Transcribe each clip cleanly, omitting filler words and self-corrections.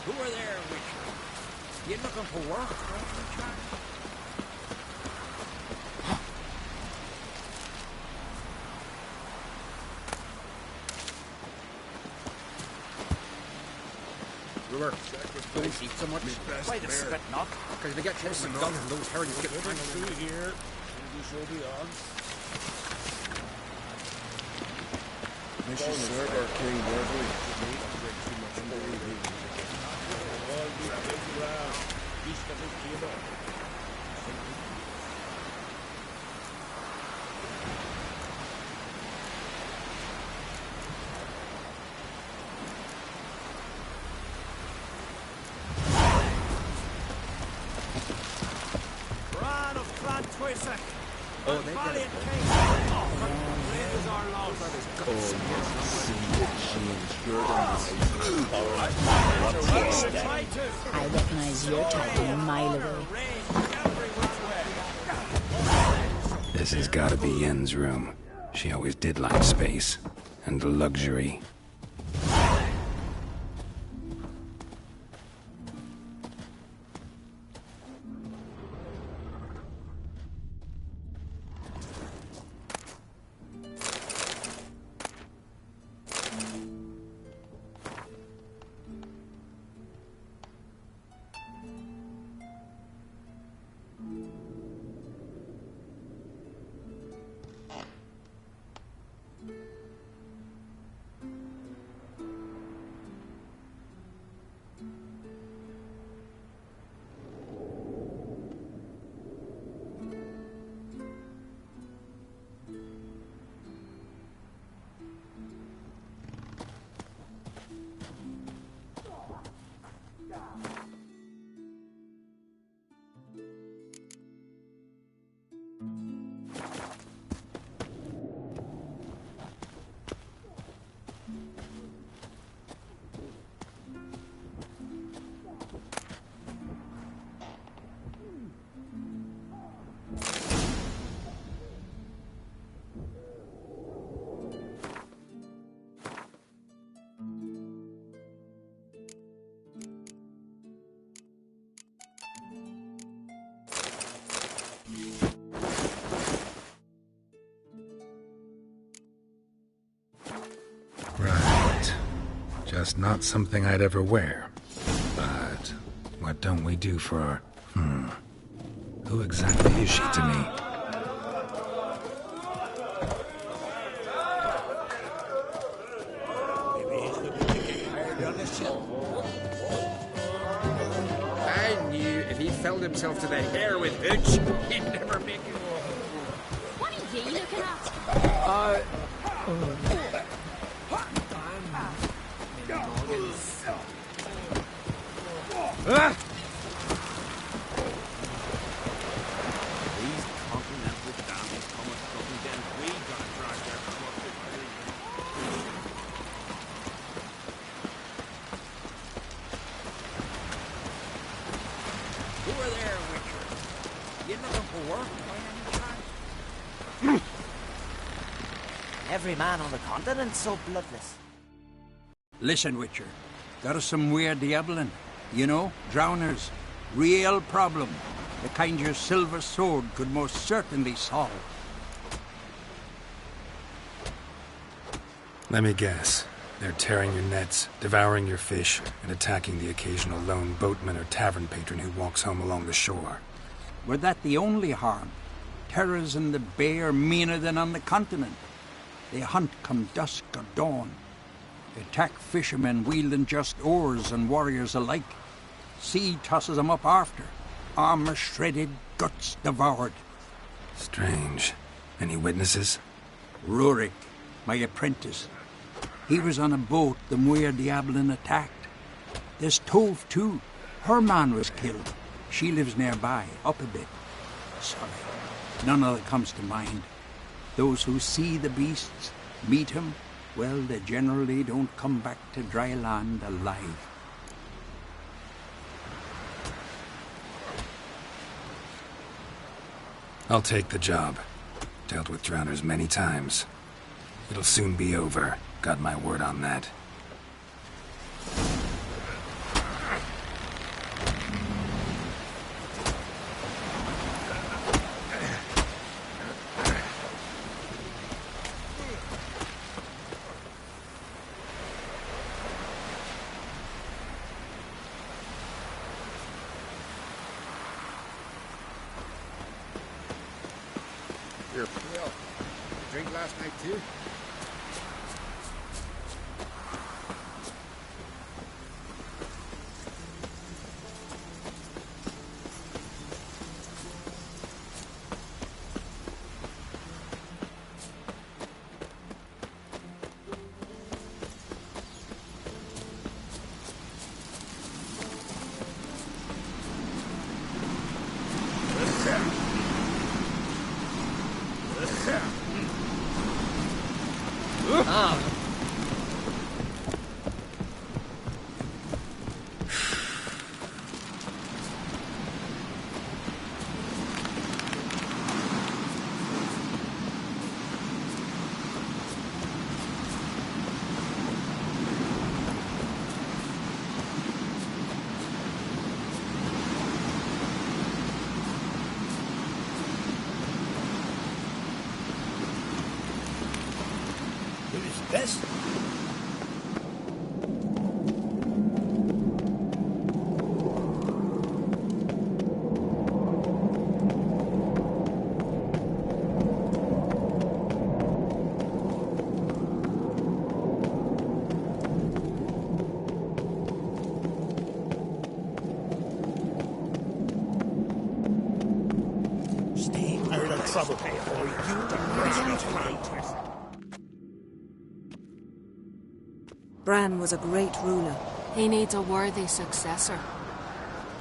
Who are there, Witcher? You looking for work, by any chance? Brewer, don't eat so much. Why the spit not? Because they get close to guns and those herrings get tangled through here. You show the odds. We should serve our king worthily. Oh, they got it. I recognize your type a mile away. This has got to be Yen's room. She always did like space and luxury. Right. Just not something I'd ever wear. But what don't we do for our... Who exactly is she to me? I knew if he filled himself to the hair with hooch, he'd never make it. What are you looking at? These continental damns come a something, then we gotta drag their corpses. Who are there, Witcher? You looking for work, by any chance? Every man on the continent's so bloodless. Listen, Witcher. Got us some weird diabling. You know, drowners. Real problem. The kind your silver sword could most certainly solve. Let me guess. They're tearing your nets, devouring your fish, and attacking the occasional lone boatman or tavern patron who walks home along the shore. Were that the only harm? Terrors in the bay are meaner than on the continent. They hunt come dusk or dawn. They attack fishermen wielding just oars and warriors alike. Sea tosses them up after. Armor shredded, guts devoured. Strange. Any witnesses? Rurik, my apprentice. He was on a boat the Muir Diablin attacked. There's Tove, too. Her man was killed. She lives nearby, up a bit. Sorry, none of that comes to mind. Those who see the beasts, meet him, well, they generally don't come back to dry land alive. I'll take the job. Dealt with drowners many times. It'll soon be over. Got my word on that. Here, Phil. Drink last night, too? Who's this? Stay out of trouble, or you Bran was a great ruler. He needs a worthy successor.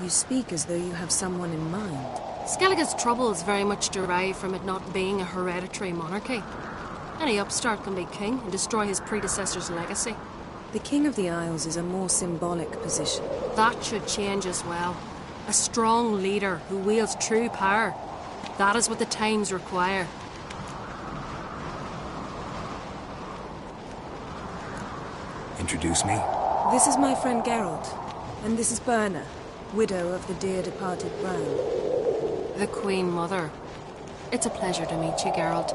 You speak as though you have someone in mind. Skellige's troubles very much derive from it not being a hereditary monarchy. Any upstart can be king and destroy his predecessor's legacy. The King of the Isles is a more symbolic position. That should change as well. A strong leader who wields true power. That is what the times require. Introduce me? This is my friend Geralt, and this is Birna, widow of the dear departed Bran. The Queen Mother. It's a pleasure to meet you, Geralt.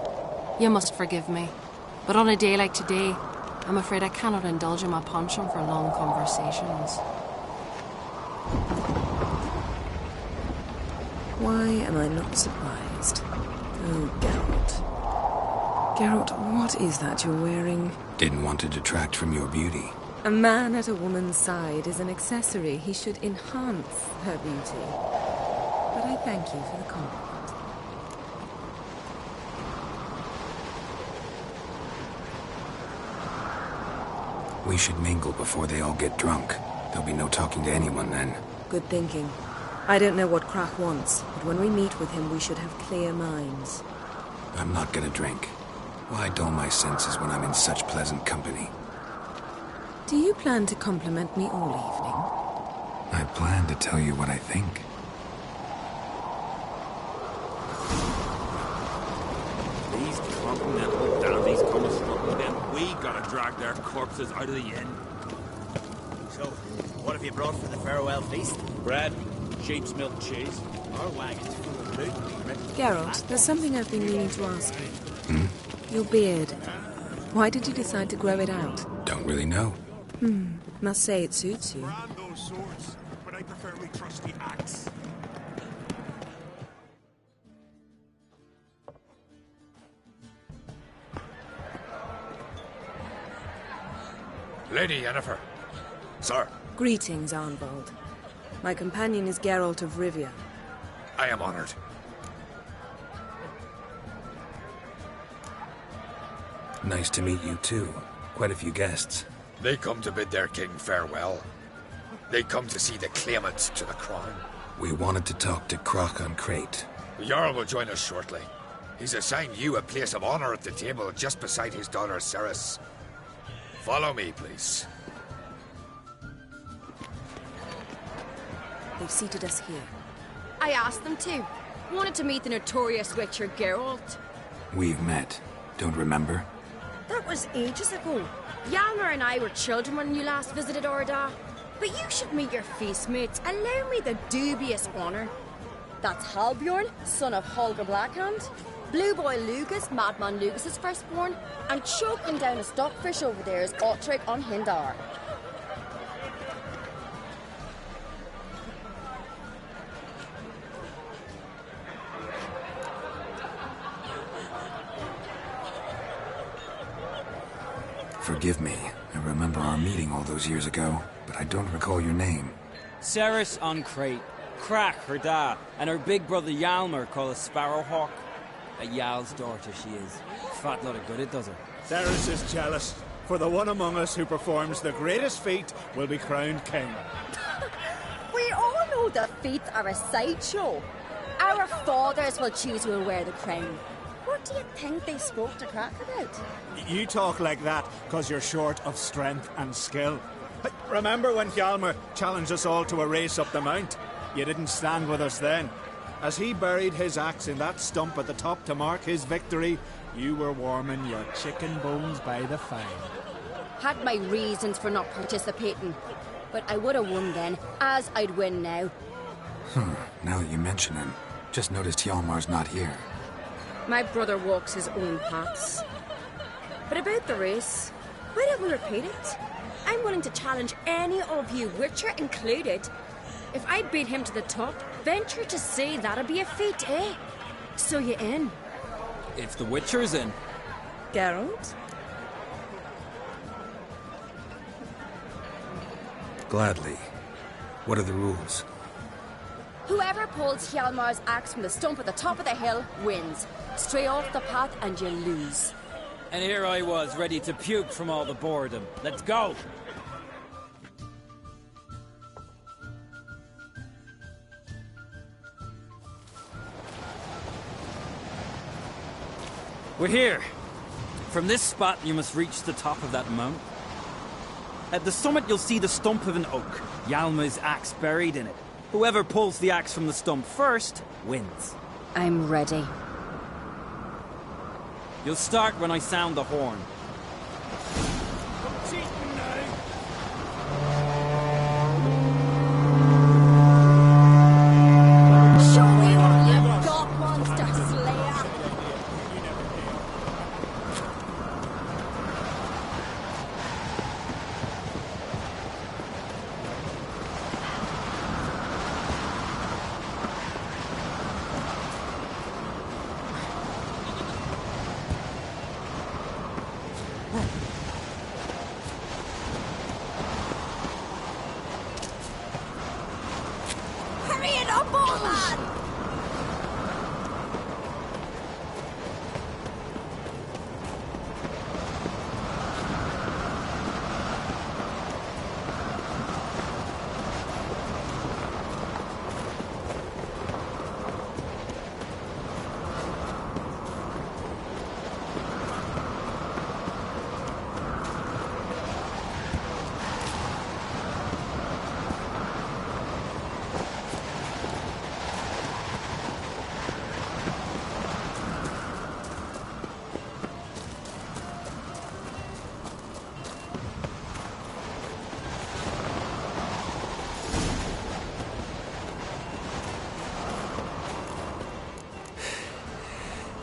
You must forgive me. But on a day like today, I'm afraid I cannot indulge in my penchant for long conversations. Why am I not surprised? Oh, Geralt. Geralt, what is that you're wearing? Didn't want to detract from your beauty. A man at a woman's side is an accessory. He should enhance her beauty. But I thank you for the compliment. We should mingle before they all get drunk. There'll be no talking to anyone then. Good thinking. I don't know what Krach wants, but when we meet with him, we should have clear minds. I'm not gonna drink. Why dull my senses when I'm in such pleasant company? Do you plan to compliment me all evening? I plan to tell you what I think. These continental dandies come a strutting, then we gotta drag their corpses out of the inn. So, what have you brought for the farewell feast? Bread, sheep's milk cheese. Our wagon's full of food, Rick. Geralt, there's something I've been meaning to ask you. Your beard. Why did you decide to grow it out? Don't really know. Must say it suits you. Brand those swords, but I prefer my trusty axe. Lady Yennefer. Sir, Greetings, Arnvold. My companion is Geralt of Rivia. I am honored. Nice to meet you too. Quite a few guests. They come to bid their king farewell. They come to see the claimants to the crown. We wanted to talk to Krach on Crate. The Jarl will join us shortly. He's assigned you a place of honor at the table just beside his daughter Cerys. Follow me, please. They've seated us here. I asked them to. Wanted to meet the notorious witcher Geralt. We've met. Don't remember? That was ages ago. Hjalmar and I were children when you last visited Orda. But you should meet your feast mates. Allow me the dubious honor. That's Halbjorn, son of Holger Blackhand. Blue Boy Lugus, Madman Lugus' firstborn. And choking down a stockfish over there is Otrek on Hindar. Forgive me. I remember our meeting all those years ago, but I don't recall your name. Ceres on Crate. Crack, her dad, and her big brother Yalmer called a Sparrowhawk. A Yal's daughter she is. Fat lot of good it does her. Ceres is jealous, for the one among us who performs the greatest feat will be crowned king. We all know the feats are a sideshow. Our fathers will choose who will wear the crown. What do you think they spoke to Crack about? You talk like that because you're short of strength and skill. Remember when Hjalmar challenged us all to a race up the mount? You didn't stand with us then. As he buried his axe in that stump at the top to mark his victory, you were warming your chicken bones by the fire. Had my reasons for not participating, but I would have won then, as I'd win now. Now that you mention him, just noticed Hjalmar's not here. My brother walks his own paths. But about the race, why don't we repeat it? I'm willing to challenge any of you, Witcher included. If I beat him to the top, venture to say that'll be a feat, eh? So you in? If the Witcher's in. Geralt? Gladly. What are the rules? Whoever pulls Hjalmar's axe from the stump at the top of the hill wins. Stray off the path and you lose. And here I was, ready to puke from all the boredom. Let's go! We're here. From this spot, you must reach the top of that mount. At the summit, you'll see the stump of an oak. Hjalmar's axe buried in it. Whoever pulls the axe from the stump first, wins. I'm ready. You'll start when I sound the horn. Show me what you've got, monster slayer! Hurry it up, old man!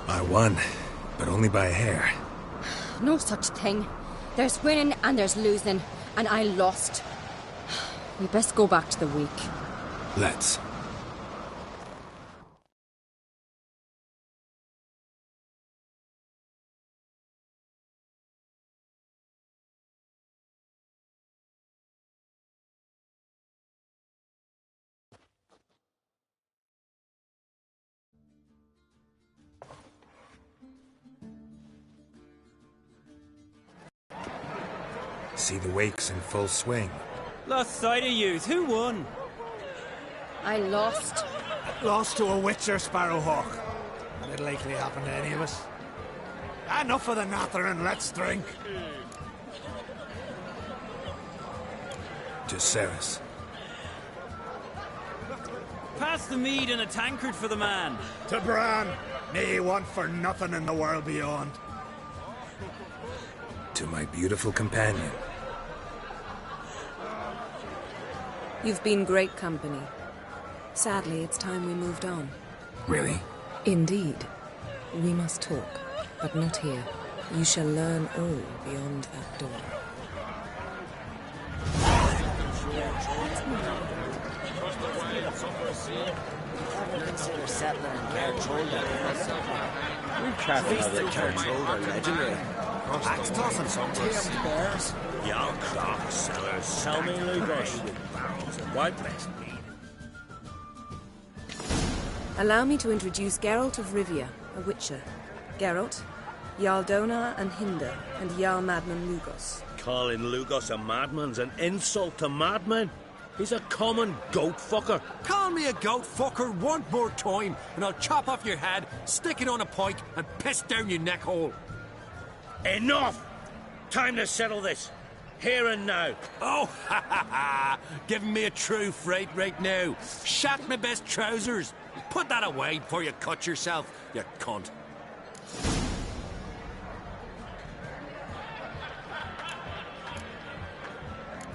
I won, but only by a hair. No such thing. There's winning and there's losing, and I lost. We best go back to the week. Let's. See the wakes in full swing. Lost sight of yous. Who won? I lost. Lost to a Witcher Sparrowhawk. It'll likely happen to any of us. Enough of the nattering, let's drink. To Ceres. Pass the mead and a tankard for the man. To Bran, may he want for nothing in the world beyond. To my beautiful companion. You've been great company. Sadly, it's time we moved on. Really? Indeed. We must talk, but not here. You shall learn all beyond that door. Consider settling in Carcholdar. We're traveling over Carcholdar legendary. Axe tossing, tamed bears. Y'all clock sellers, sell me Lugos with barrels of white best mead. Allow me to introduce Geralt of Rivia, a witcher. Geralt, Jarl Donar and Hinder, and Jarl Madman Lugos. Calling Lugos a madman's an insult to madmen. He's a common goat fucker. Call me a goat fucker one more time, and I'll chop off your head, stick it on a pike, and piss down your neck hole. Enough! Time to settle this. Here and now. Oh, ha ha ha! Giving me a true fright right now. Shat my best trousers. Put that away before you cut yourself, you cunt.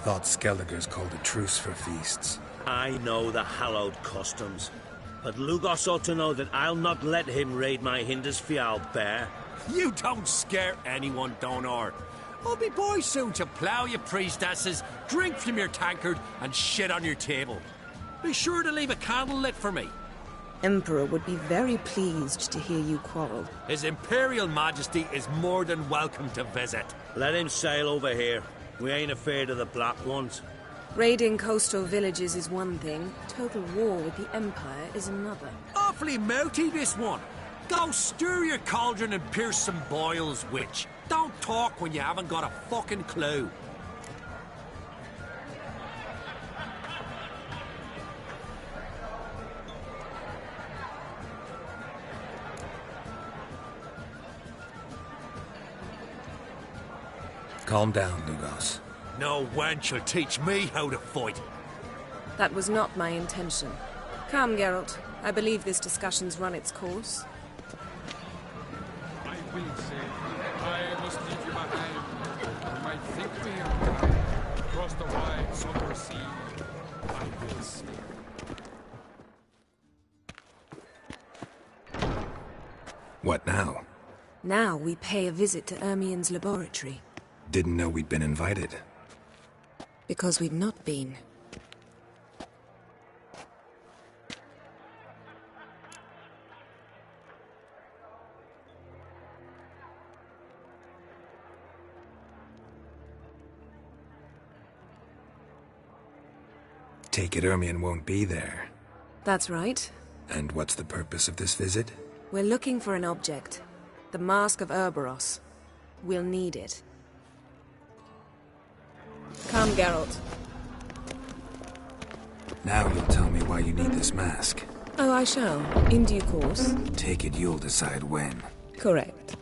Thought Skelliger's called a truce for feasts. I know the hallowed customs, but Lugos ought to know that I'll not let him raid my Hindisfial bear. You don't scare anyone, Donar. I'll be boy soon to plough you priestesses, drink from your tankard, and shit on your table. Be sure to leave a candle lit for me. Emperor would be very pleased to hear you quarrel. His Imperial Majesty is more than welcome to visit. Let him sail over here. We ain't afraid of the Black Ones. Raiding coastal villages is one thing. Total war with the Empire is another. Awfully mouty, this one. Go stir your cauldron and pierce some boils, witch. Don't talk when you haven't got a fucking clue. Calm down, Lugos. No wench will teach me how to fight. That was not my intention. Come, Geralt. I believe this discussion's run its course. I will say, I must leave you behind. You might think me a across the wide summer sea. I will sleep. What now? Now we pay a visit to Ermien's laboratory. Didn't know we'd been invited. Because we've not been. Take it Ermien won't be there. That's right. And what's the purpose of this visit? We're looking for an object. The Mask of Urboros. We'll need it. Come, Geralt. Now you'll tell me why you need this mask. Oh, I shall. In due course. Take it you'll decide when. Correct.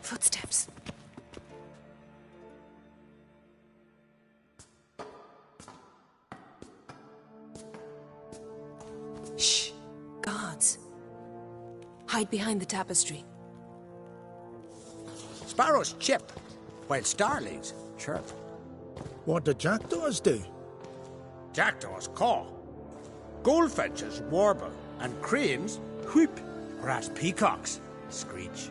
Footsteps. Shh. Guards. Hide behind the tapestry. Sparrows chip, while starlings chirp. What do jackdaws do? Jackdaws caw. Goldfinches warble, and cranes whoop, whereas peacocks screech.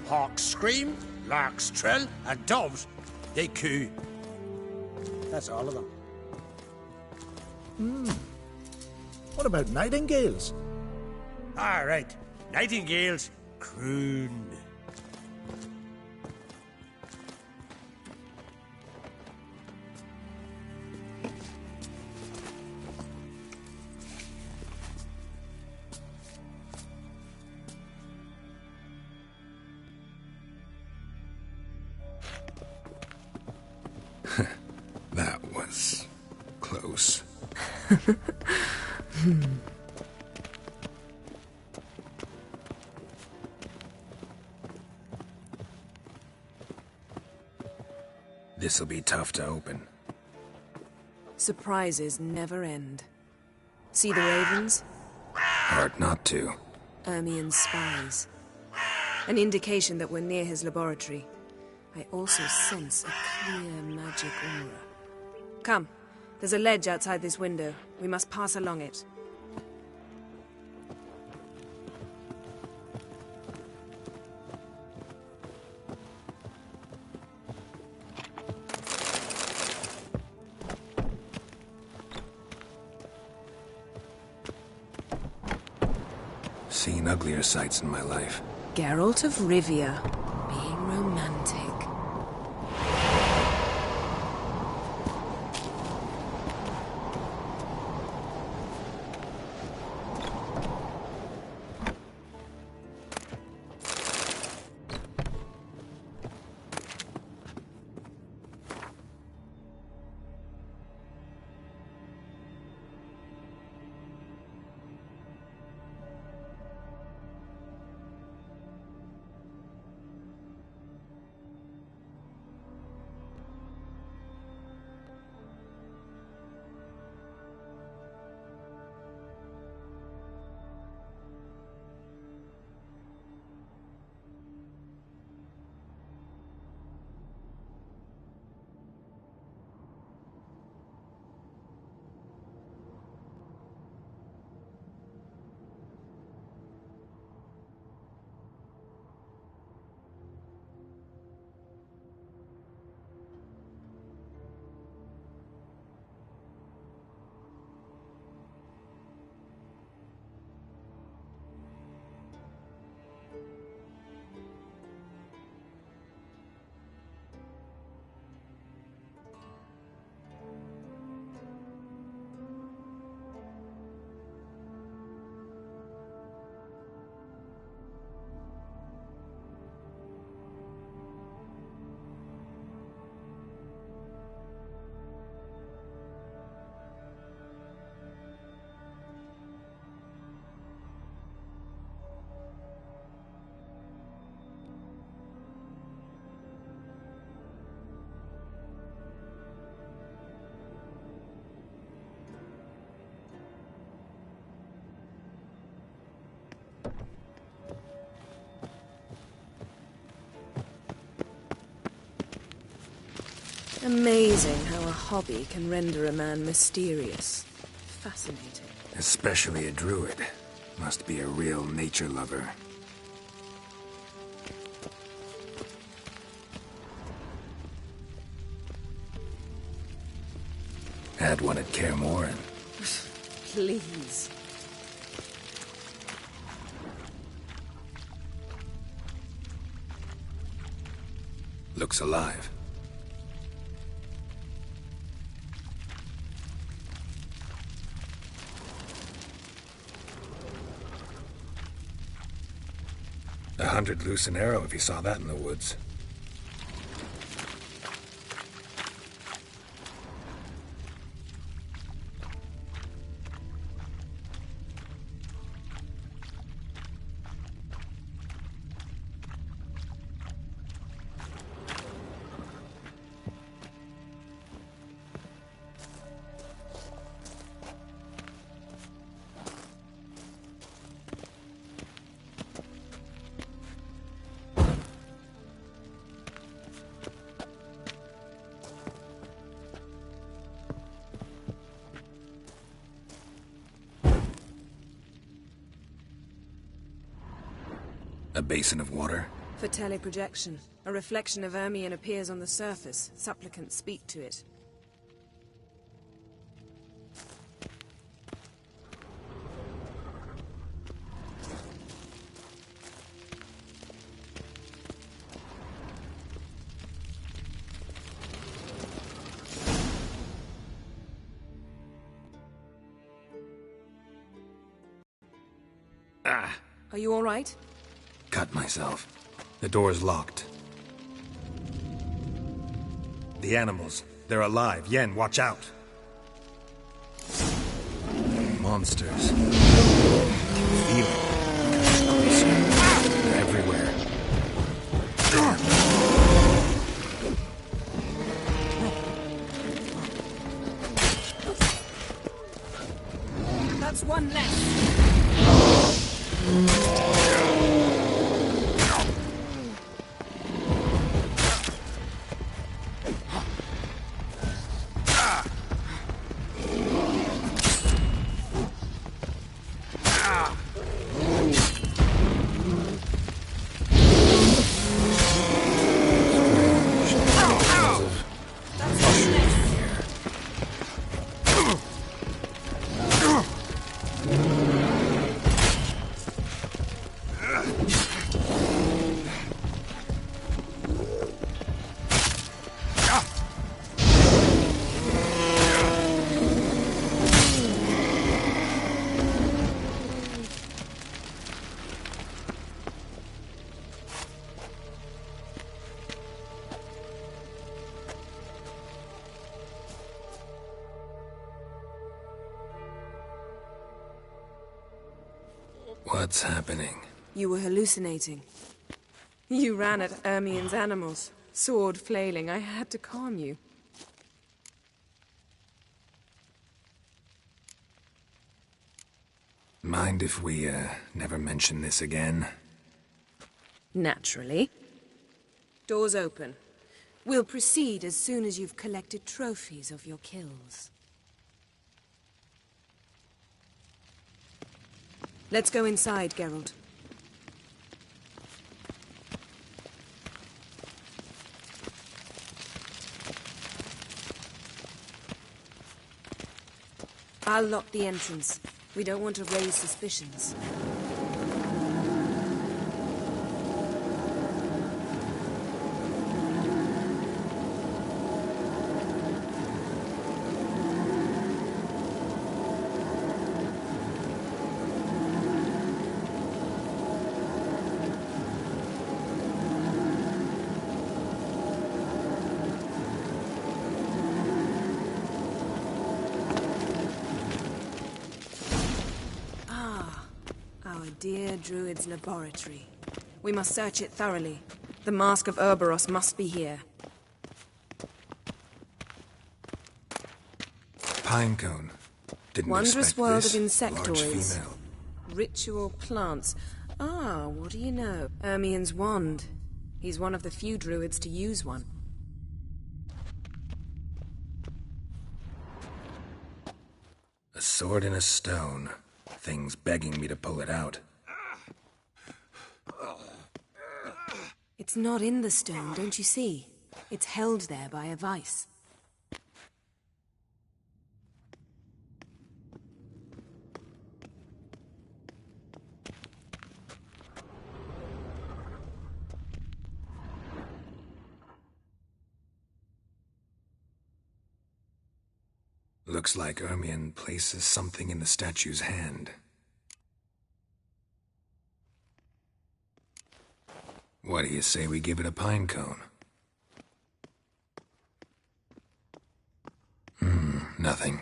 Hawks scream, larks trill, and doves, they coo. That's all of them. What about nightingales? All right, nightingales croon. That was close. This'll be tough to open. Surprises never end. See the ravens? Hard not to. Ermien's spies. An indication that we're near his laboratory. I also sense a clear magic aura. Come, there's a ledge outside this window. We must pass along it. Seen uglier sights in my life. Geralt of Rivia, being romantic. Amazing how a hobby can render a man mysterious. Fascinating. Especially a druid. Must be a real nature lover. Had one at Kaer Morhen. Please. Looks alive. $100 loose an arrow if you saw that in the woods. A basin of water? For teleprojection. A reflection of Ermion appears on the surface. Supplicants speak to it. Ah! Are you all right? Cut myself. The door's locked. The animals. They're alive. Yen, watch out. Monsters. Feel it. They're everywhere. That's one less. What's happening? You were hallucinating. You ran at Ermien's animals, sword flailing. I had to calm you. Mind if we, never mention this again? Naturally. Doors open. We'll proceed as soon as you've collected trophies of your kills. Let's go inside, Geralt. I'll lock the entrance. We don't want to raise suspicions. Dear Druid's laboratory. We must search it thoroughly. The Mask of Urboros must be here. Pinecone. Didn't Wondrous expect world this. of Large insectoids. female. Ritual plants. Ah, what do you know? Ermien's wand. He's one of the few druids to use one. A sword in a stone. Thing's begging me to pull it out. It's not in the stone, don't you see? It's held there by a vice. Looks like Ermien places something in the statue's hand. What do you say we give it a pinecone? Nothing.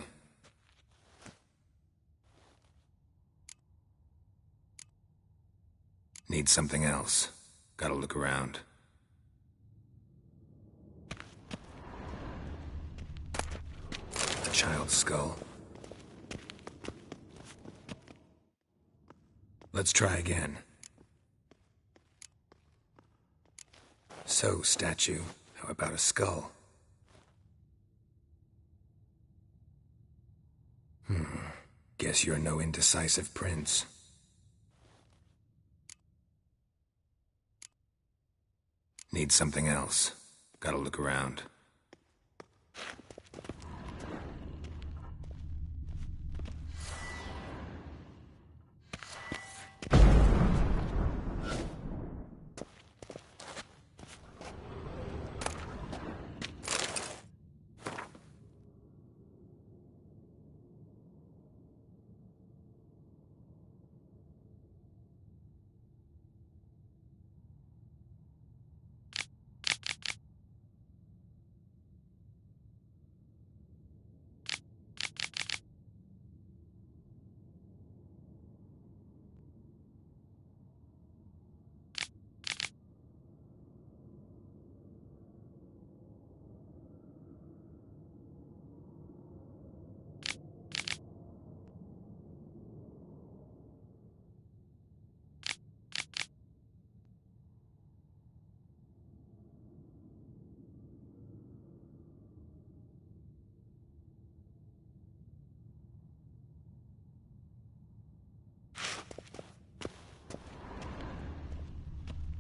Need something else. Gotta look around. A child's skull. Let's try again. So, statue, how about a skull? Guess you're no indecisive prince. Need something else. Gotta look around.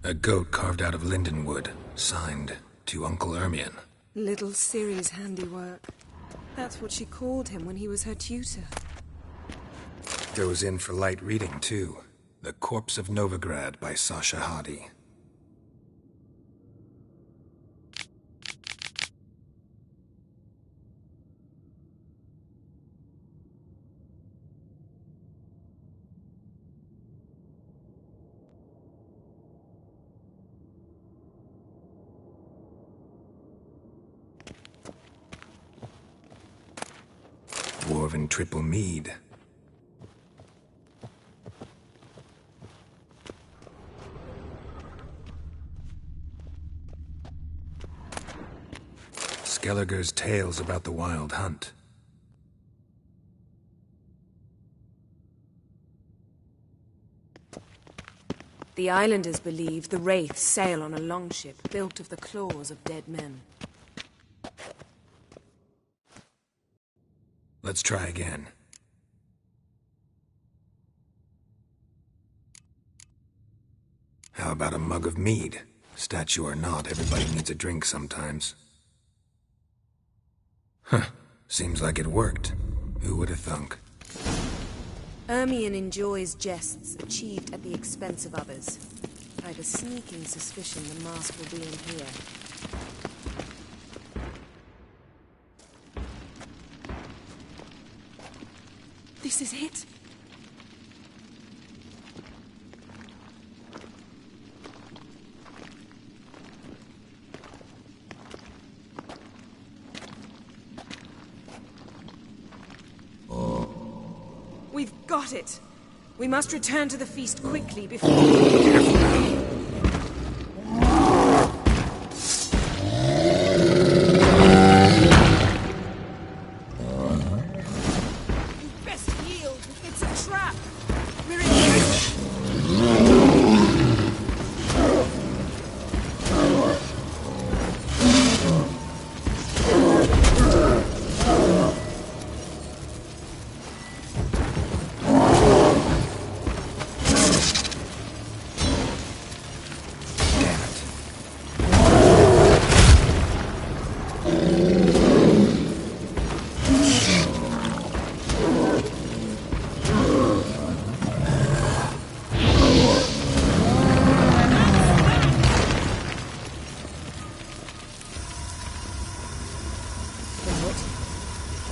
A goat carved out of lindenwood, signed to Uncle Ermien. Little Ciri's handiwork. That's what she called him when he was her tutor. Throws in for light reading, too. The Corpse of Novigrad by Sasha Hadi. Dwarven triple mead. Skelliger's tales about the Wild Hunt. The islanders believe the Wraiths sail on a longship built of the claws of dead men. Let's try again. How about a mug of mead? Statue or not, everybody needs a drink sometimes. Huh. Seems like it worked. Who would have thunk? Ermion enjoys jests achieved at the expense of others. I have a sneaking suspicion the mask will be in here. This is it? We've got it! We must return to the feast quickly before... Careful now. Best yield! It's a trap! We're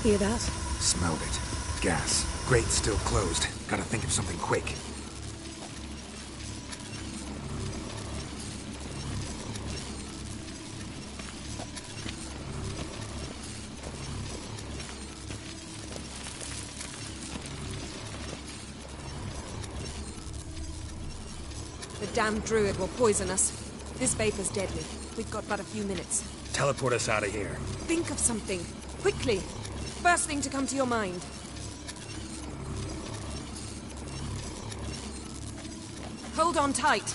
Hear that? Smelled it. Gas. Grate's still closed. Gotta think of something quick. The damned druid will poison us. This vapor's deadly. We've got but a few minutes. Teleport us out of here. Think of something. Quickly. First thing to come to your mind. Hold on tight.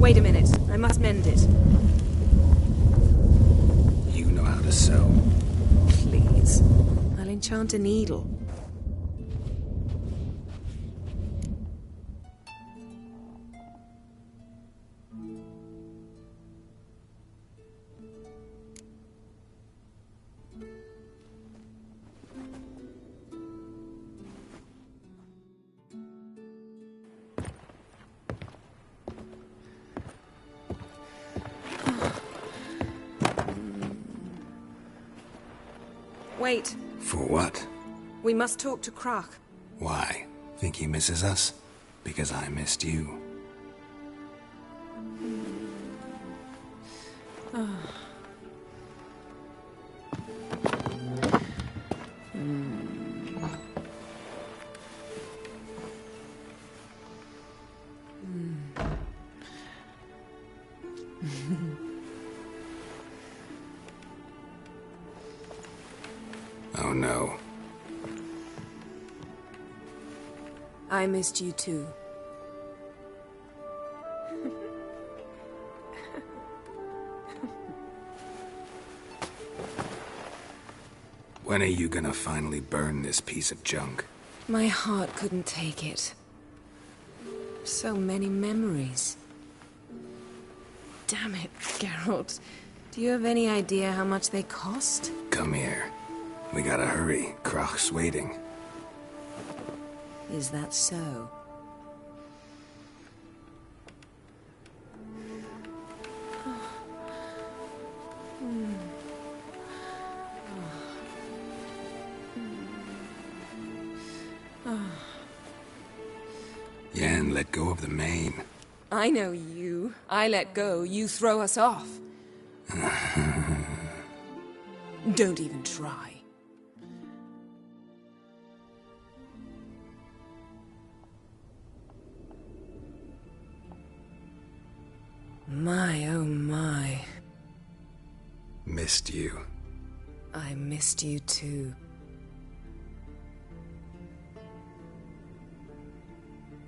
Wait a minute. I must mend it. You know how to sew. Please. I'll enchant a needle. Wait. For what? We must talk to Crach. Why? Think he misses us? Because I missed you. Oh no. I missed you too. When are you gonna finally burn this piece of junk? My heart couldn't take it. So many memories. Damn it, Geralt. Do you have any idea how much they cost? Come here. We gotta hurry. Crach's waiting. Is that so? Yen, let go of the mane. I know you. I let go, you throw us off. Don't even try. My, oh my. Missed you. I missed you too.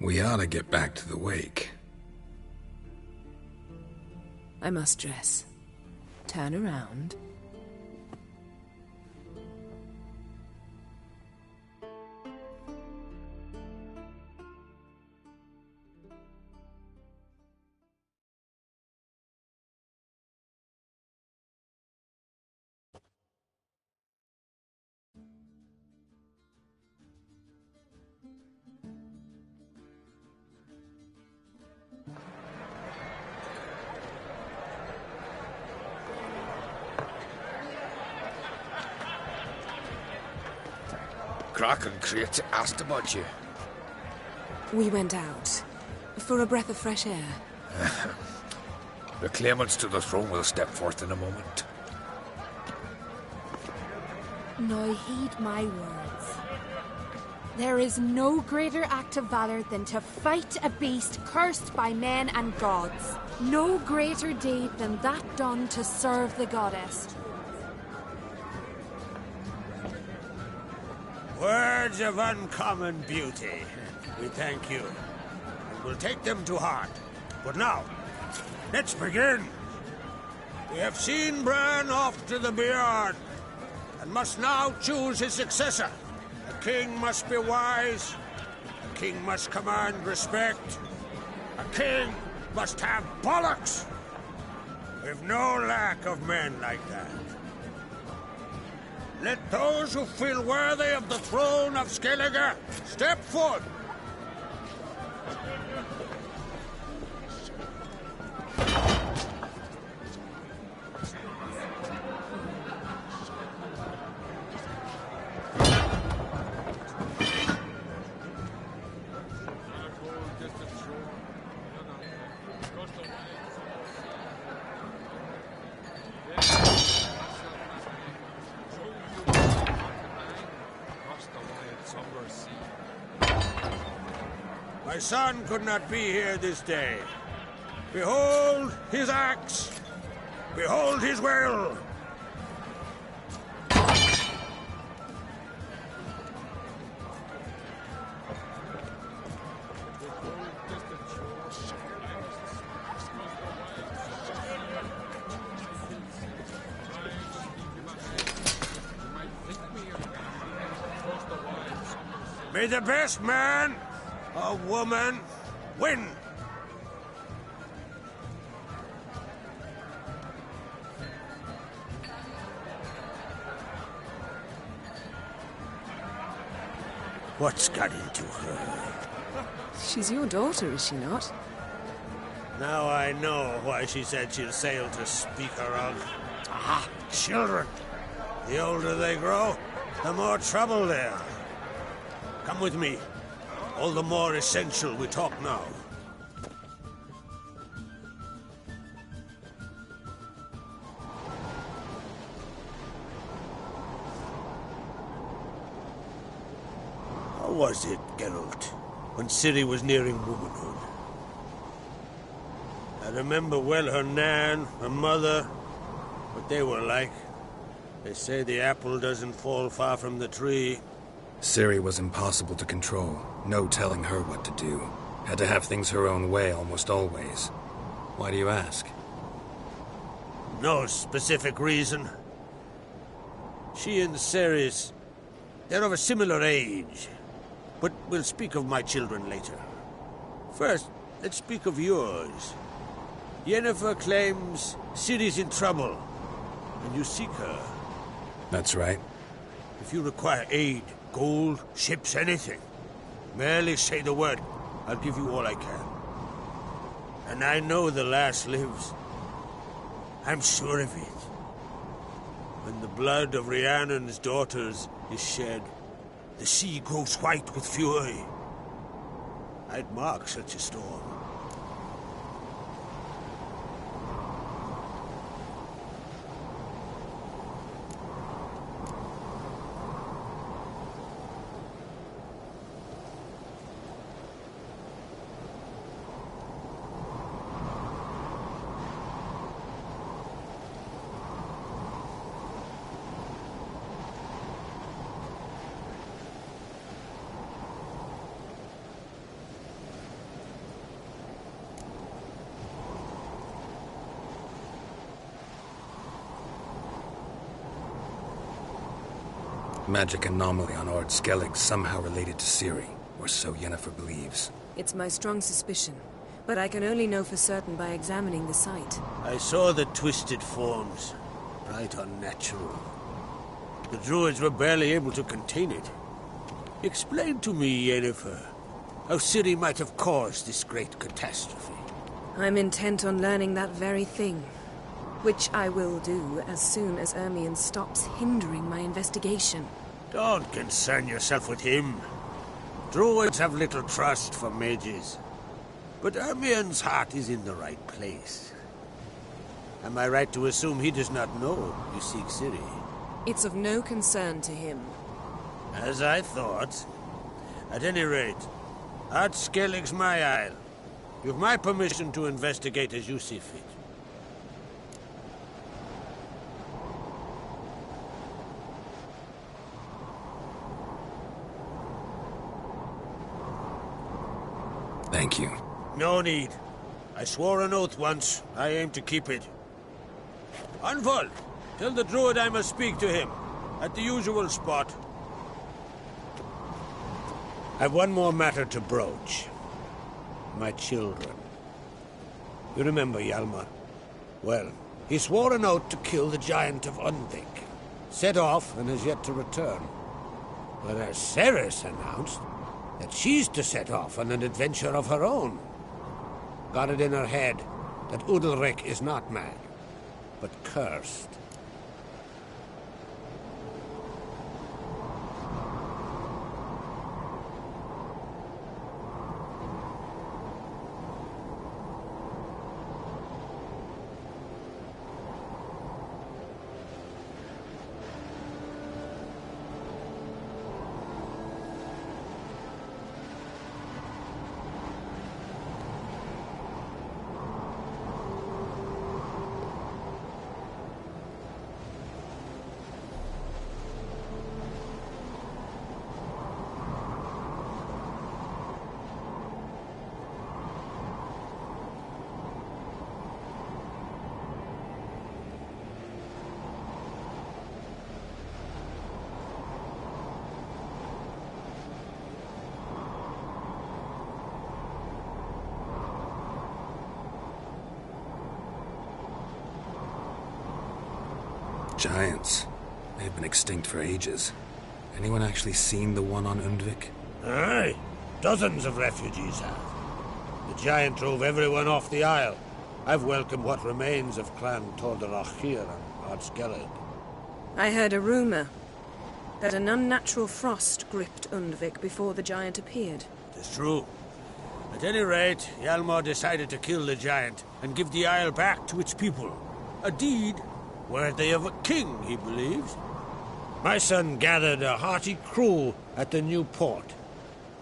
We ought to get back to the wake. I must dress. Turn around. Crach and Crate asked about you. We went out. For a breath of fresh air. The claimants to the throne will step forth in a moment. Now heed my words. There is no greater act of valor than to fight a beast cursed by men and gods. No greater deed than that done to serve the goddess. Words of uncommon beauty. We thank you. And we'll take them to heart. But now, let's begin. We have seen Bran off to the Beard, and must now choose his successor. A king must be wise. A king must command respect. A king must have bollocks. We've no lack of men like that. Let those who feel worthy of the throne of Skellige step forth. My son could not be here this day. Behold his axe. Behold his will. May the best man or woman win. What's got into her? She's your daughter, is she not? Now I know why she said she'll sail to speak her of. Ah, children. The older they grow, the more trouble they are. Come with me. All the more essential we talk now. How was it, Geralt, when Ciri was nearing womanhood? I remember well her nan, her mother, what they were like. They say the apple doesn't fall far from the tree. Ciri was impossible to control. No telling her what to do. Had to have things her own way almost always. Why do you ask? No specific reason. She and Ceres, they're of a similar age. But we'll speak of my children later. First, let's speak of yours. Yennefer claims Ciri's in trouble, and you seek her. That's right. If you require aid, gold, ships, anything, merely say the word. I'll give you all I can. And I know the lass lives. I'm sure of it. When the blood of Rhiannon's daughters is shed, the sea grows white with fury. I'd mark such a storm. Magic anomaly on Ord Skellig somehow related to Ciri, or so Yennefer believes. It's my strong suspicion, but I can only know for certain by examining the site. I saw the twisted forms. Right unnatural. The druids were barely able to contain it. Explain to me, Yennefer, how Ciri might have caused this great catastrophe. I'm intent on learning that very thing, which I will do as soon as Ermion stops hindering my investigation. Don't concern yourself with him. Druids have little trust for mages. But Ermion's heart is in the right place. Am I right to assume he does not know you seek Ciri? It's of no concern to him. As I thought. At any rate, Ord Skellig's my isle. You've my permission to investigate as you see fit. Thank you. No need. I swore an oath once. I aim to keep it. Anvol, tell the druid I must speak to him. At the usual spot. I've one more matter to broach. My children. You remember Hjalmar? Well, he swore an oath to kill the Giant of Undvik. Set off and has yet to return. Whereas Cerys announced that she's to set off on an adventure of her own. Got it in her head that Udalryk is not mad, but cursed. Giants. They've been extinct for ages. Anyone actually seen the one on Undvik? Aye. Dozens of refugees have. The giant drove everyone off the isle. I've welcomed what remains of Clan Tordarach here on Ord Skellig. I heard a rumor that an unnatural frost gripped Undvik before the giant appeared. It's true. At any rate, Hjalmar decided to kill the giant and give the isle back to its people. A deed worthy of a king, he believes. My son gathered a hearty crew at the new port.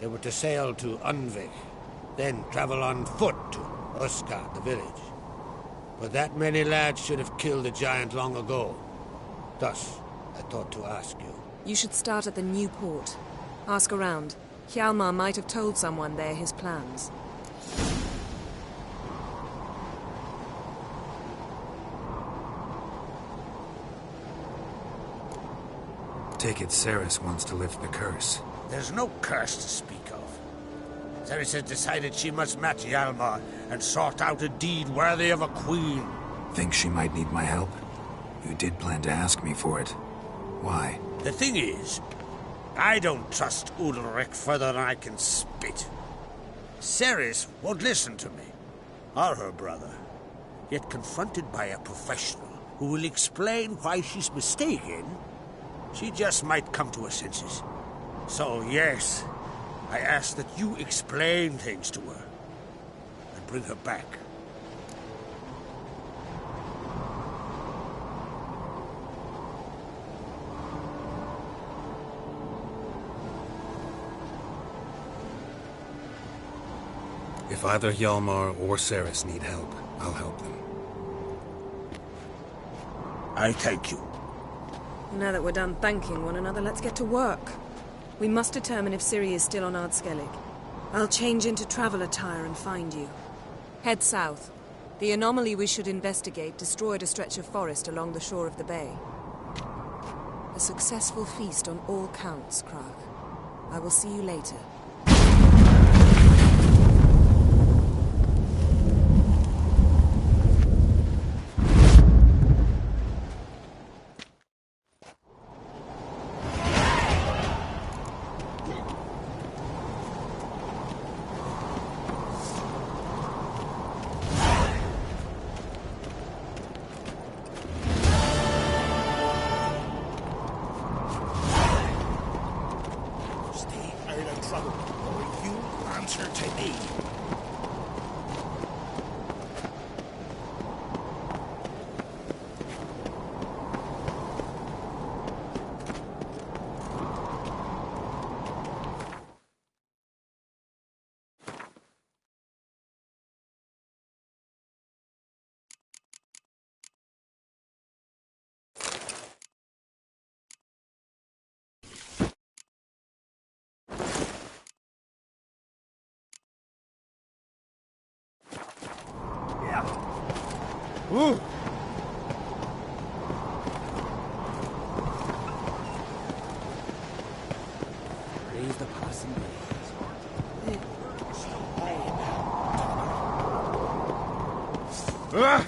They were to sail to Undvik, then travel on foot to Uskar, the village. But that many lads should have killed the giant long ago. Thus, I thought to ask you. You should start at the new port. Ask around. Hjalmar might have told someone there his plans. Take it Cerys wants to lift the curse. There's no curse to speak of. Cerys has decided she must match Hjalmar and sort out a deed worthy of a queen. Think she might need my help? You did plan to ask me for it. Why? The thing is, I don't trust Udalryk further than I can spit. Cerys won't listen to me, or her brother. Yet confronted by a professional who will explain why she's mistaken, she just might come to her senses. So, yes, I ask that you explain things to her and bring her back. If either Hjalmar or Cerys need help, I'll help them. I thank you. Now that we're done thanking one another, let's get to work. We must determine if Ciri is still on Ardskellig. I'll change into travel attire and find you. Head south. The anomaly we should investigate destroyed a stretch of forest along the shore of the bay. A successful feast on all counts, Crach. I will see you later. Ooh. Raise the passing Ah!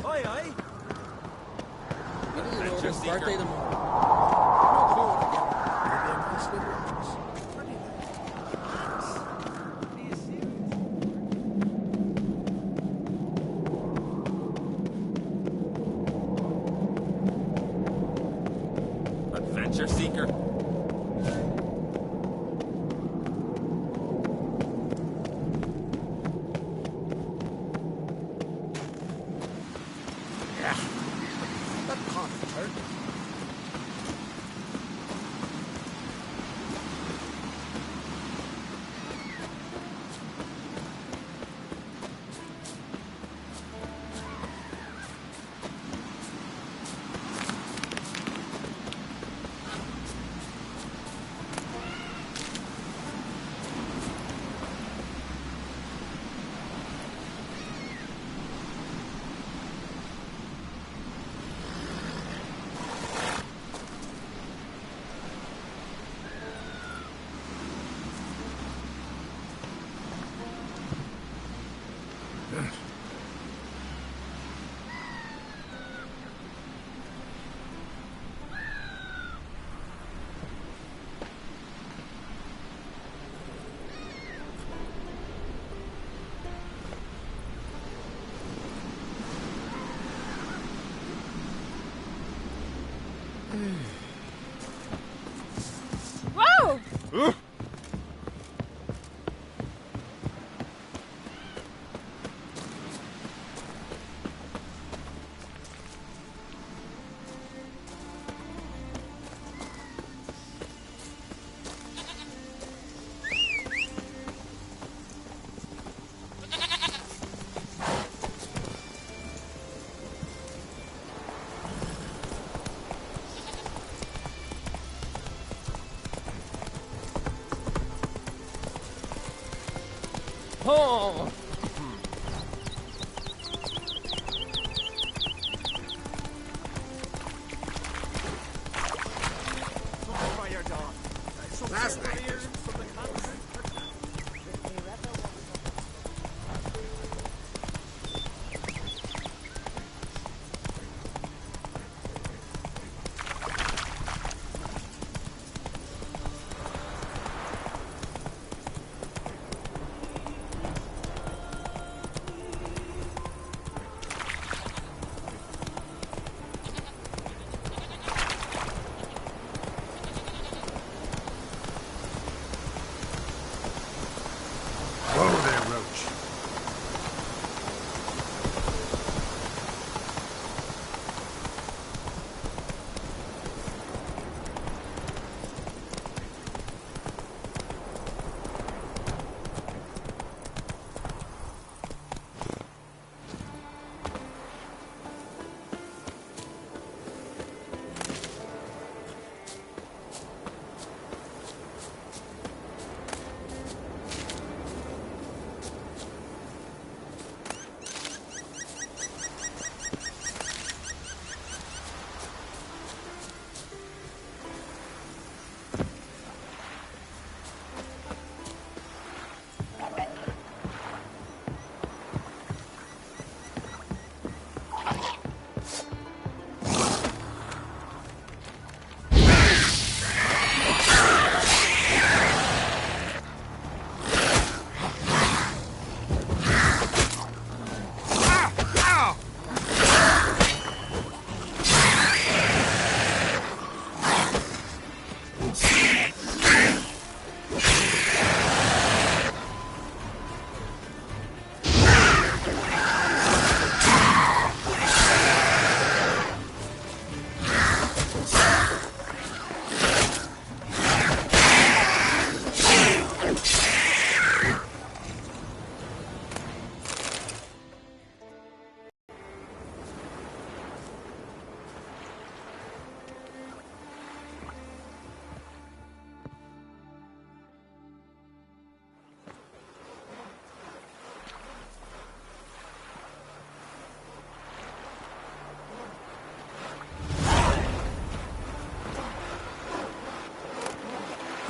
Oi, oi! Adventure Seeker. Adventure Seeker. Whoa! Oh! Last night.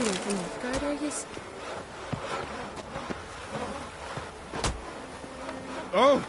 calling for Nilfgaard, are yous? Oh!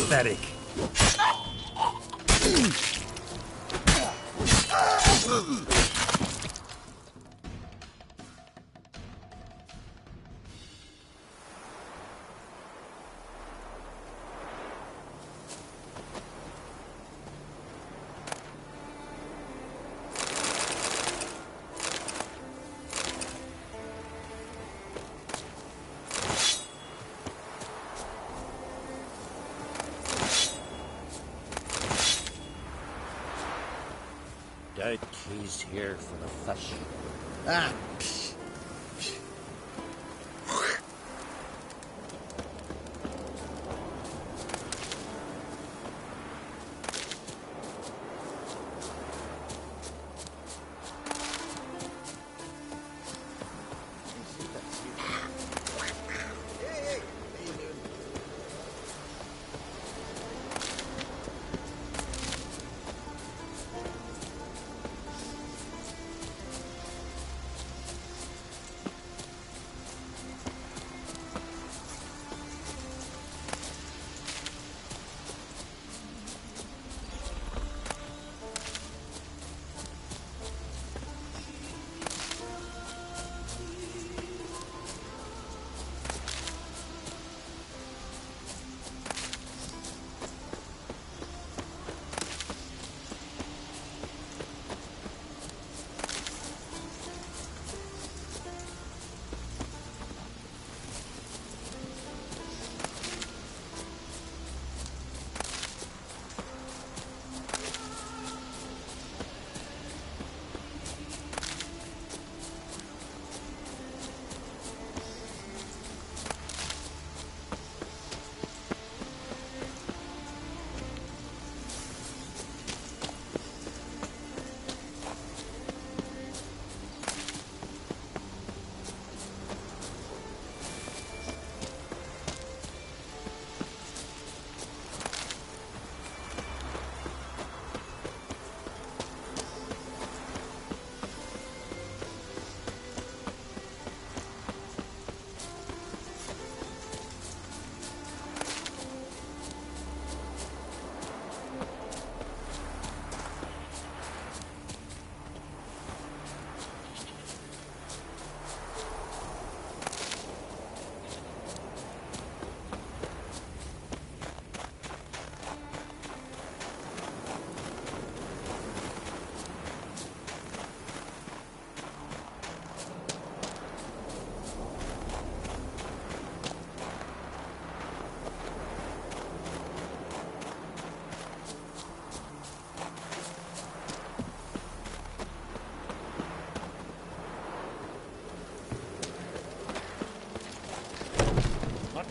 Pathetic. Doubt he's here for the fish. Ah!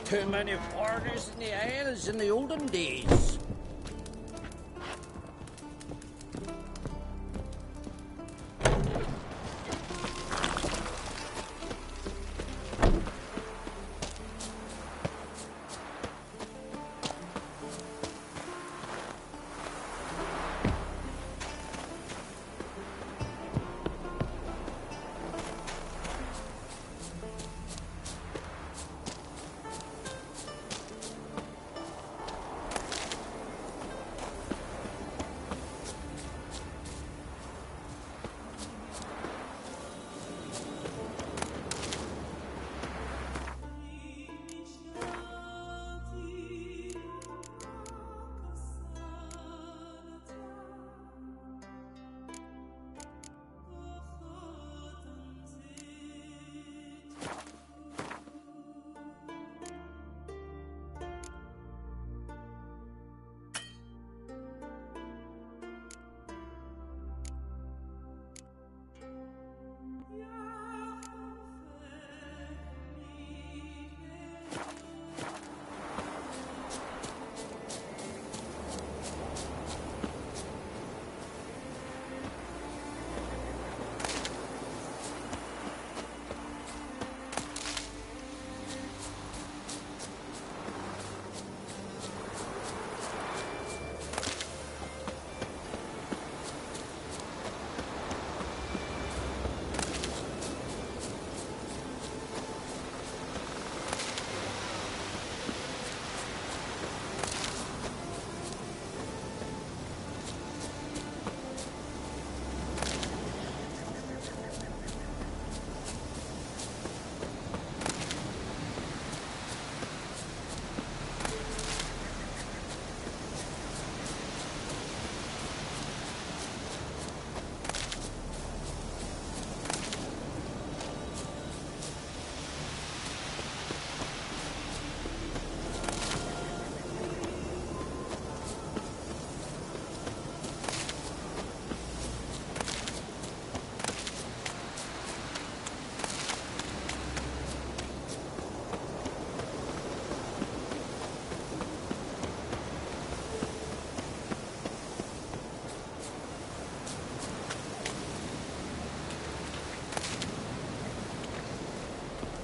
too many foreigners in the Isles in the olden days.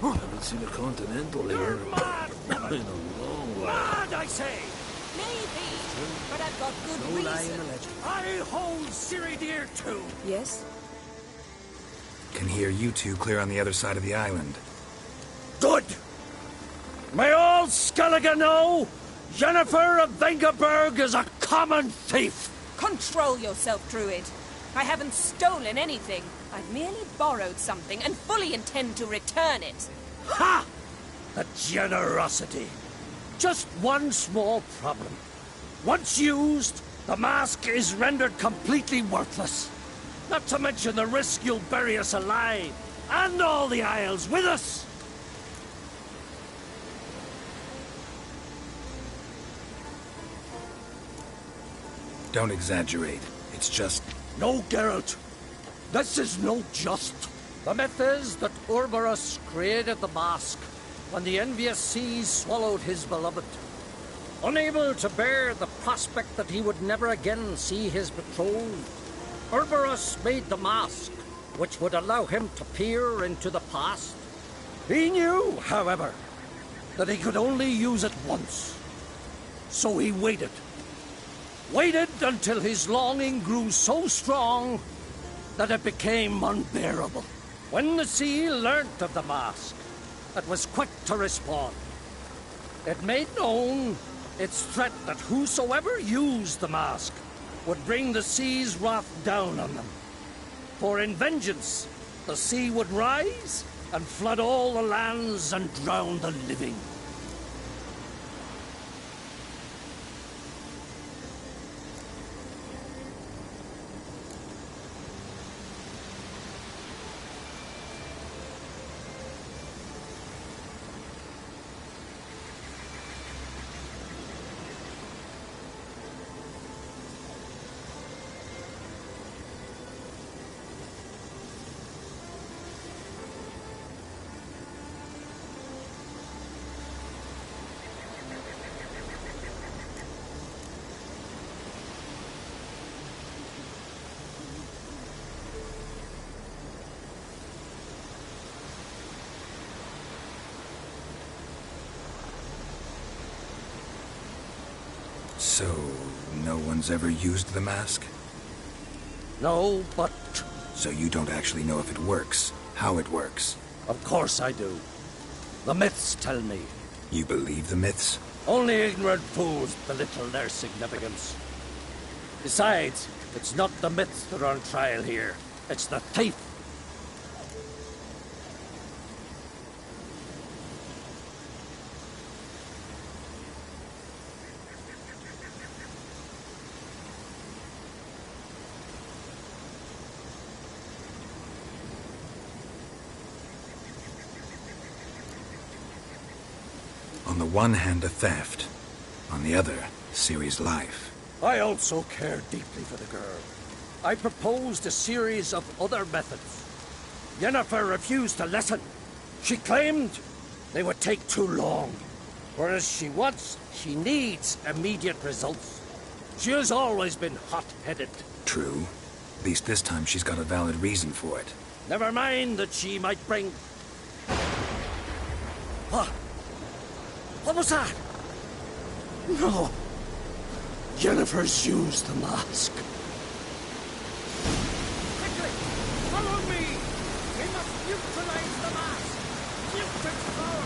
Haven't seen a Continental here in a long while. Mad, I say! Maybe, but I've got good reason. I hold Ciri Deer too. Yes? Can hear you two clear on the other side of the island. Good! May all Skellige know Jennifer of Vengerberg is a common thief! Control yourself, Druid. I haven't stolen anything. I've merely borrowed something and fully intend to return it. Ha! The generosity. Just one small problem. Once used, the mask is rendered completely worthless. Not to mention the risk you'll bury us alive, and all the Isles with us. Don't exaggerate. It's just... No, Geralt. This is no just. The myth is that Urberus created the mask when the envious seas swallowed his beloved. Unable to bear the prospect that he would never again see his betrothed, Urberus made the mask, which would allow him to peer into the past. He knew, however, that he could only use it once. So he waited. Waited until his longing grew so strong that it became unbearable. When the sea learnt of the mask, it was quick to respond. It made known its threat that whosoever used the mask would bring the sea's wrath down on them. For in vengeance, the sea would rise and flood all the lands and drown the living. So, no one's ever used the mask? No, but... So you don't actually know if it works, how it works? Of course I do. The myths tell me. You believe the myths? Only ignorant fools belittle their significance. Besides, it's not the myths that are on trial here. It's the thief. On the one hand, a theft. On the other, Ciri's life. I also care deeply for the girl. I proposed a series of other methods. Yennefer refused to listen. She claimed they would take too long. Whereas she needs immediate results. She has always been hot-headed. True. At least this time she's got a valid reason for it. Never mind that she might bring... What? What was that? No. Yennefer's used the mask. Quickly! Follow me! We must neutralize the mask! Use its power!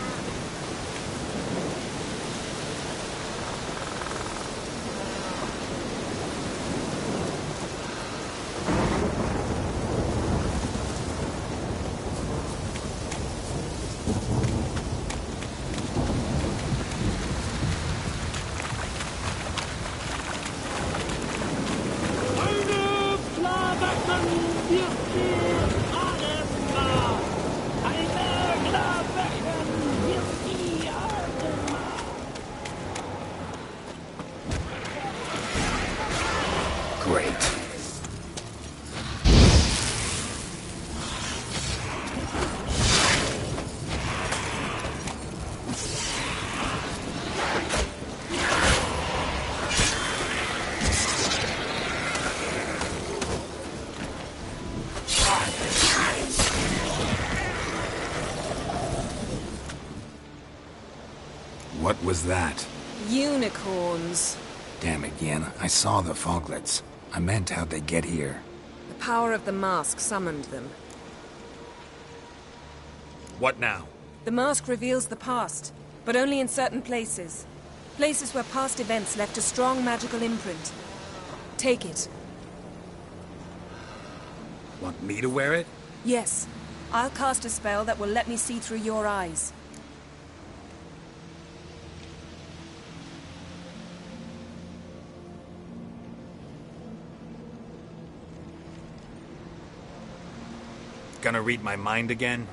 What was that? Unicorns. Damn it, Yen. I saw the foglets. I meant how'd they get here. The power of the mask summoned them. What now? The mask reveals the past, but only in certain places. Places where past events left a strong magical imprint. Take it. Want me to wear it? Yes. I'll cast a spell that will let me see through your eyes. Gonna read my mind again?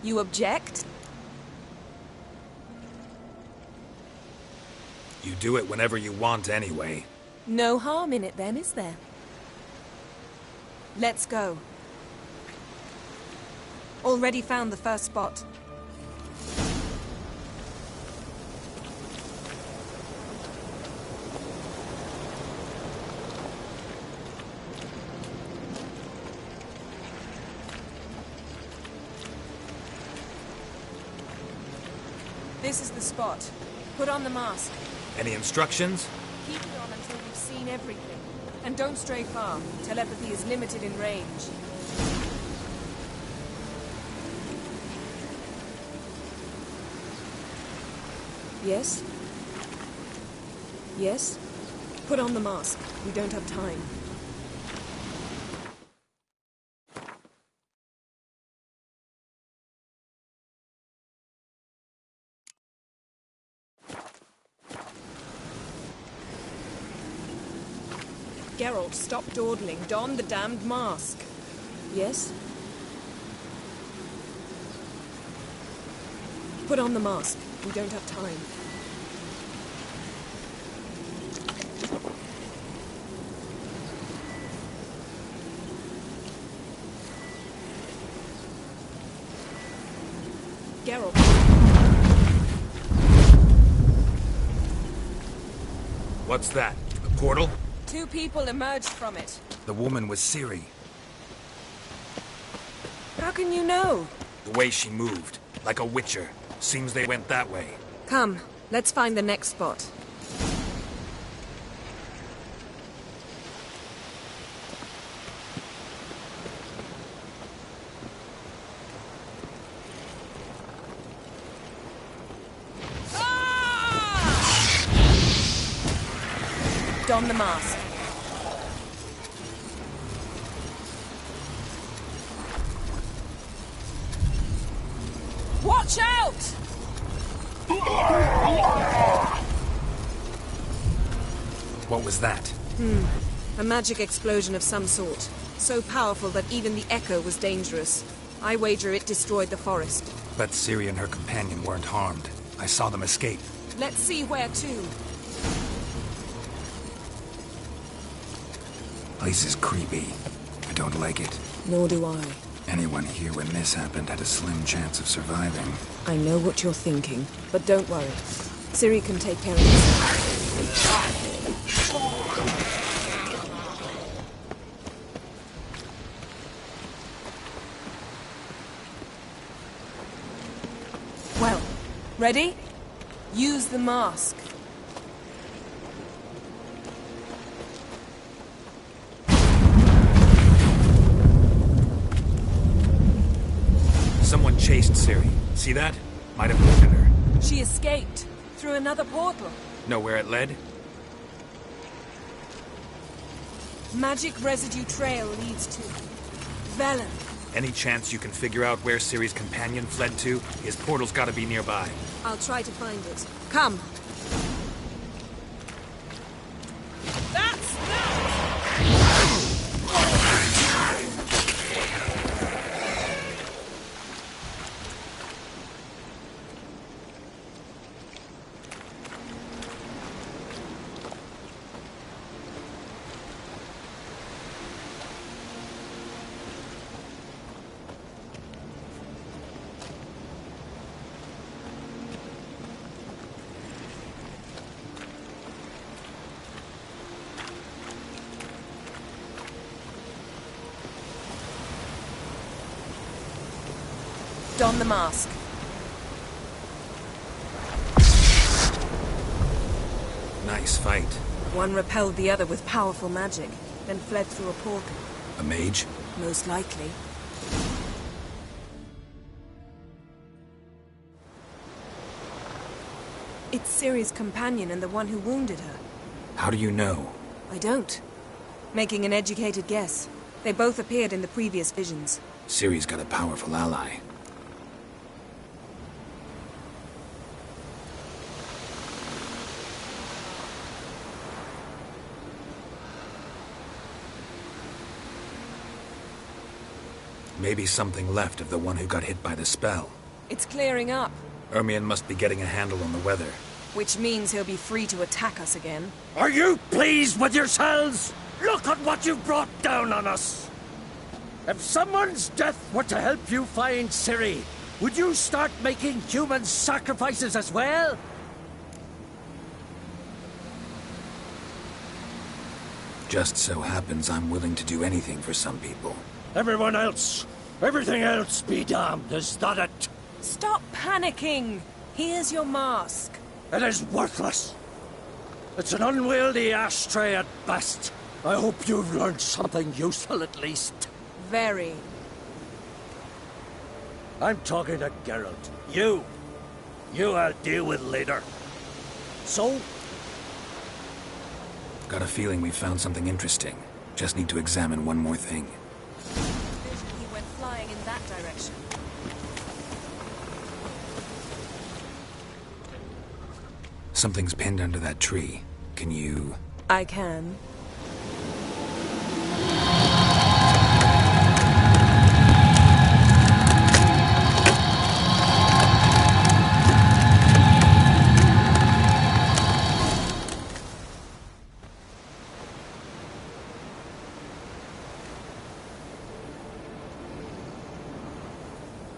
You object? You do it whenever you want anyway. No harm in it then, is there? Let's go. Already found the first spot. This is the spot. Put on the mask. Any instructions? Keep it on until you've seen everything. And don't stray far. Telepathy is limited in range. Yes? Yes? Put on the mask. We don't have time. Geralt, stop dawdling. Don the damned mask. Yes? Put on the mask. We don't have time. Geralt. What's that? A portal? 2 people emerged from it. The woman was Ciri. How can you know? The way she moved. Like a witcher. Seems they went that way. Come, let's find the next spot. Don the mask. Watch out! What was that? A magic explosion of some sort. So powerful that even the echo was dangerous. I wager it destroyed the forest. But Ciri and her companion weren't harmed. I saw them escape. Let's see where to. Place is creepy. I don't like it. Nor do I. Anyone here when this happened had a slim chance of surviving. I know what you're thinking, but don't worry. Ciri can take care of this. Well, ready? Use the mask. Someone chased Ciri. See that? Might have wounded her. She escaped through another portal. Know where it led? Magic residue trail leads to Velen. Any chance you can figure out where Ciri's companion fled to? His portal's gotta be nearby. I'll try to find it. Come. Don the mask. Nice fight. One repelled the other with powerful magic, then fled through a portal. A mage? Most likely. It's Ciri's companion and the one who wounded her. How do you know? I don't. Making an educated guess. They both appeared in the previous visions. Ciri's got a powerful ally. Maybe something left of the one who got hit by the spell. It's clearing up. Ermion must be getting a handle on the weather. Which means he'll be free to attack us again. Are you pleased with yourselves? Look at what you've brought down on us! If someone's death were to help you find Ciri, would you start making human sacrifices as well? Just so happens I'm willing to do anything for some people. Everyone else, everything else be damned, is that it? Stop panicking! Here's your mask. It is worthless. It's an unwieldy ashtray at best. I hope you've learned something useful at least. Very. I'm talking to Geralt. You I'll deal with later. So? Got a feeling we found something interesting. Just need to examine one more thing. He went flying in that direction. Something's pinned under that tree. Can you... I can.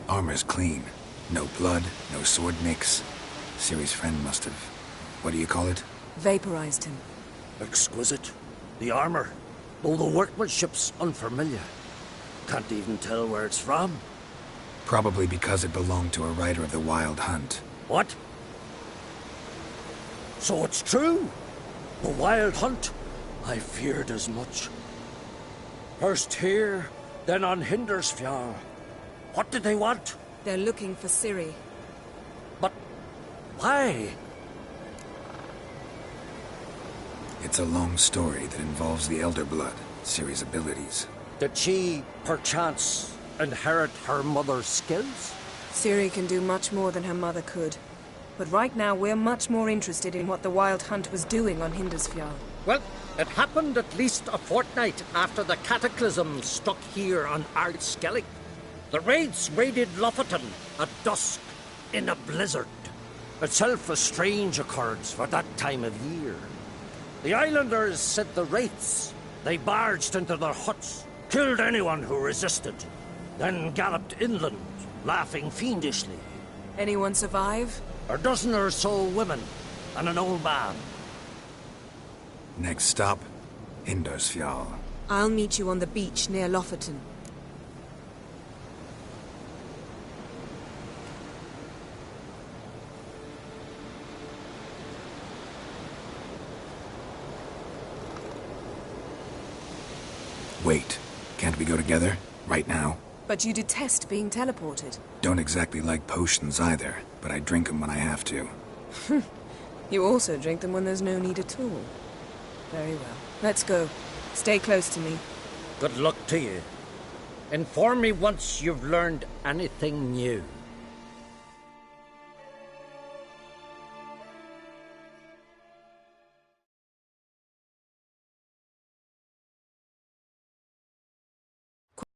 Armor's clean. No blood, no sword nicks. Ciri's friend must have... What do you call it? Vaporized him. Exquisite. The armor, though the workmanship's unfamiliar. Can't even tell where it's from. Probably because it belonged to a rider of the Wild Hunt. What? So it's true? The Wild Hunt? I feared as much. First here, then on Hindersfjall. What did they want? They're looking for Ciri. But why? It's a long story that involves the Elder Blood, Ciri's abilities. Did she, perchance, inherit her mother's skills? Ciri can do much more than her mother could. But right now, we're much more interested in what the Wild Hunt was doing on Hindarsfjall. Well, it happened at least a fortnight after the cataclysm struck here on Ard Skellig. The raids raided Lofoten at dusk in a blizzard. Itself a strange occurrence for that time of year. The islanders sent the wraiths. They barged into their huts, killed anyone who resisted, then galloped inland, laughing fiendishly. Anyone survive? A dozen or so women, and an old man. Next stop, Hindarsfjall. I'll meet you on the beach near Lofoten. Wait, can't we go together? Right now? But you detest being teleported. Don't exactly like potions either, but I drink them when I have to. You also drink them when there's no need at all. Very well. Let's go. Stay close to me. Good luck to you. Inform me once you've learned anything new.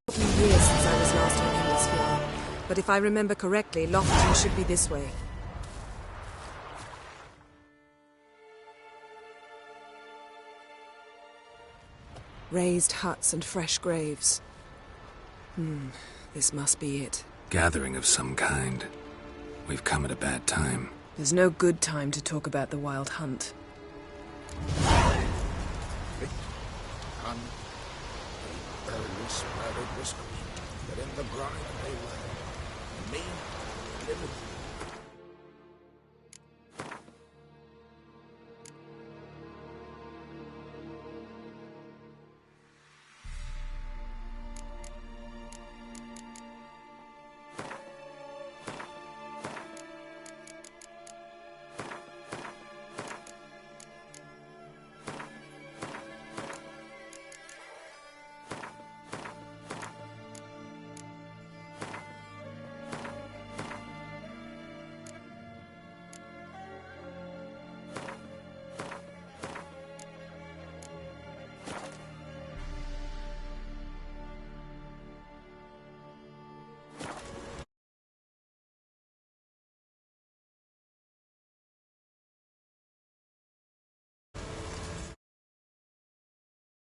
A few years since I was last on Hindarsfjall, but if I remember correctly, Lofoten should be this way. Raised huts and fresh graves. This must be it. Gathering of some kind. We've come at a bad time. There's no good time to talk about the Wild Hunt. Early sprouted whiskers that in the grind they lay. And me, living